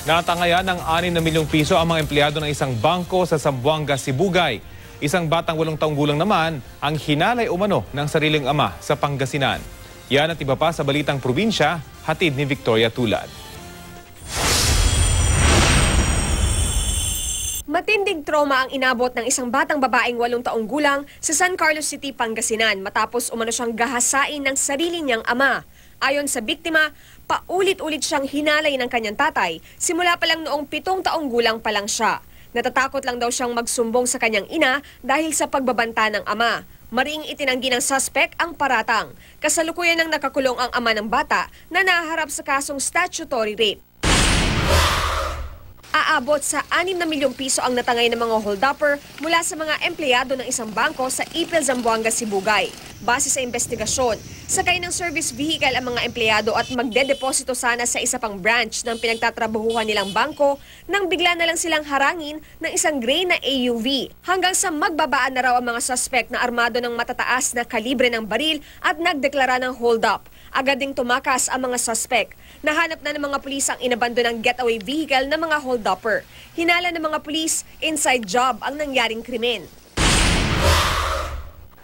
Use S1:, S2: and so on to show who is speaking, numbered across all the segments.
S1: Natangayan ng 6 na milyong piso ang mga empleyado ng isang bangko sa Zamboanga, Sibugay. Isang batang 8 taong gulang naman ang hinalay umano ng sariling ama sa Pangasinan. Yan at iba pa sa Balitang Probinsya, hatid ni Victoria Tulad.
S2: Matinding trauma ang inabot ng isang batang babaeng 8 taong gulang sa San Carlos City, Pangasinan matapos umano siyang gahasain ng sarili niyang ama. Ayon sa biktima, paulit-ulit siyang hinalay ng kanyang tatay simula pa lang noong 7 taong gulang pa lang siya. Natatakot lang daw siyang magsumbong sa kanyang ina dahil sa pagbabanta ng ama. Mariing itinanggi ng suspect ang paratang. Kasalukuyan nang nakakulong ang ama ng bata na naharap sa kasong statutory rape. Aabot sa 6 na milyong piso ang natangay ng mga hold-upper mula sa mga empleyado ng isang bangko sa Ipil, Zamboanga, Sibugay. Base sa investigasyon, sakay ng service vehicle ang mga empleyado at magdedeposito sana sa isa pang branch ng pinagtatrabahuhan nilang bangko nang bigla na lang silang harangin ng isang gray na AUV. Hanggang sa magbabaan na raw ang mga suspect na armado ng matataas na kalibre ng baril at nagdeklara ng hold-up. Agad ding tumakas ang mga suspect. Nahanap na ng mga pulis ang inabando ng getaway vehicle ng mga hold-upper. Hinala ng mga pulis, inside job ang nangyaring krimen.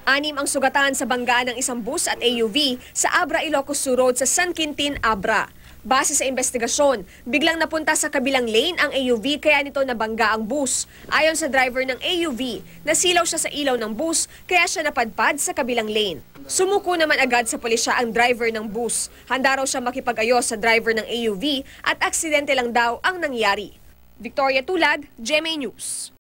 S2: 6 ang sugatan sa banggaan ng isang bus at AUV sa Abra, Ilocos Sur Road sa San Quintin, Abra. Base sa investigasyon, biglang napunta sa kabilang lane ang AUV kaya nito nabangga ang bus. Ayon sa driver ng AUV, nasilaw siya sa ilaw ng bus kaya siya napadpad sa kabilang lane. Sumuko naman agad sa pulisya ang driver ng bus. Handa raw siya makipag-ayos sa driver ng AUV at aksidente lang daw ang nangyari. Victoria Tulad, GMA News.